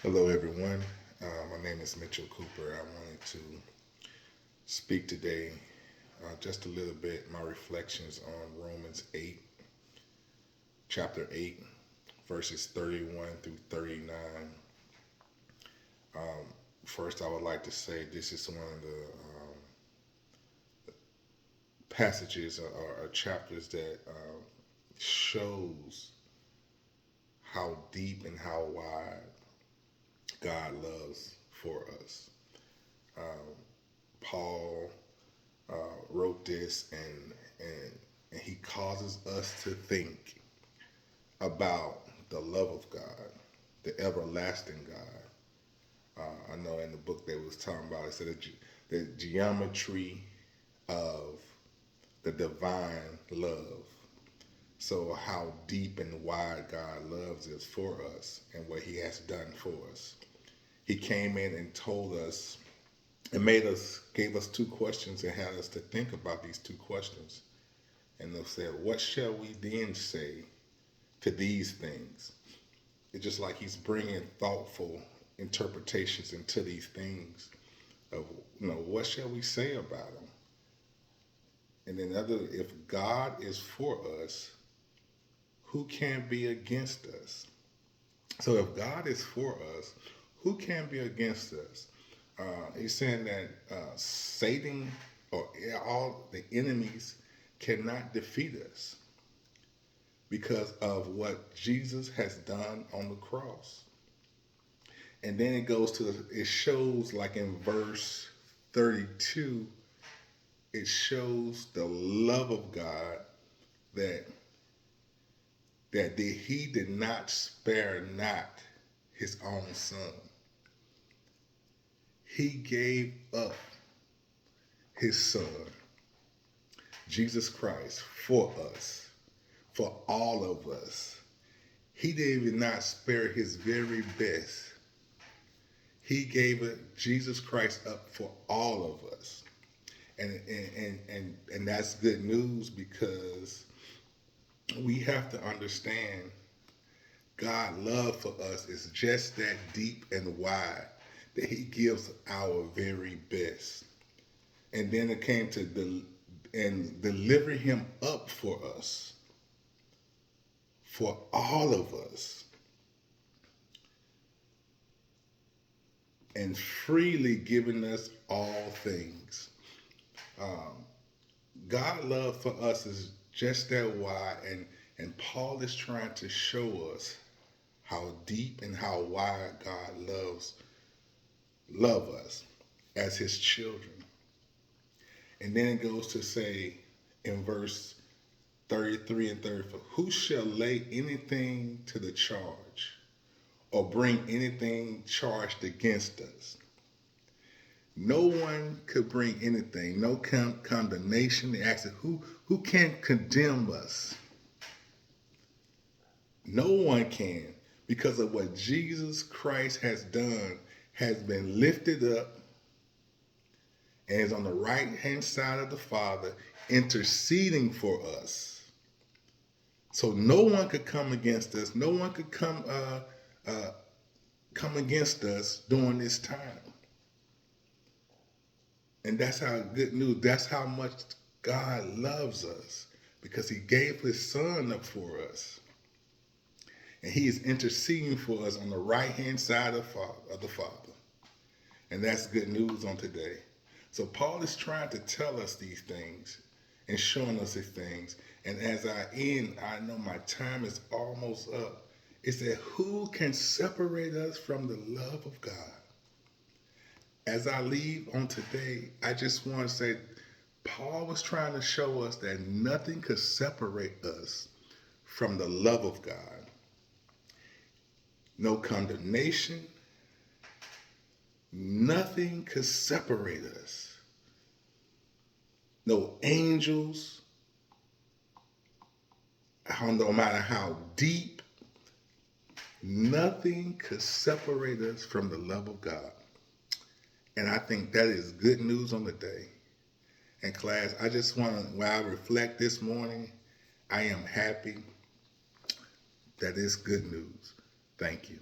Hello, everyone. My name is Mitchell Cooper. I wanted to speak today just a little bit my reflections on Romans 8, chapter 8, verses 31 through 39. First, I would like to say this is one of the passages or chapters that shows how deep and how wide God loves for us. Paul wrote this, and he causes us to think about the love of God, the everlasting God. I know in the book they was talking about, it said the geometry of the divine love. So how deep and wide God loves us for us and what he has done for us. He came in and told us and gave us two questions and had us to think about these two questions. And they said, what shall we then say to these things? It's just like he's bringing thoughtful interpretations into these things of, what shall we say about them? And then if God is for us, who can be against us? So if God is for us, who can be against us? He's saying that Satan or all the enemies cannot defeat us because of what Jesus has done on the cross. And then it shows like in verse 32, it shows the love of God that he did not spare not his own son. He gave up his son, Jesus Christ, for us, for all of us. He did even not spare his very best. He gave Jesus Christ up for all of us. And that's good news because we have to understand God's love for us is just that deep and wide that he gives our very best. And then it came to deliver him up for us, for all of us, and freely giving us all things. God love for us is just that wide, and Paul is trying to show us how deep and how wide God love us as his children. And then it goes to say in verse 33 and 34, who shall lay anything to the charge or bring anything charged against us? No one could bring anything, no condemnation. They asked, who can condemn us? No one can, because of what Jesus Christ has done, has been lifted up and is on the right hand side of the Father, interceding for us. So no one could come against us. No one could come against us during this time. And that's how good news. That's how much God loves us, because he gave his son up for us. And he is interceding for us on the right hand side of the Father. And that's good news on today. So Paul is trying to tell us these things and showing us these things. And as I end, I know my time is almost up. It said, who can separate us from the love of God? As I leave on today, I just want to say, Paul was trying to show us that nothing could separate us from the love of God. No condemnation, nothing could separate us. No angels, no matter how deep, nothing could separate us from the love of God. And I think that is good news on the day. And class, I just want to, while I reflect this morning, I am happy that it's good news. Thank you.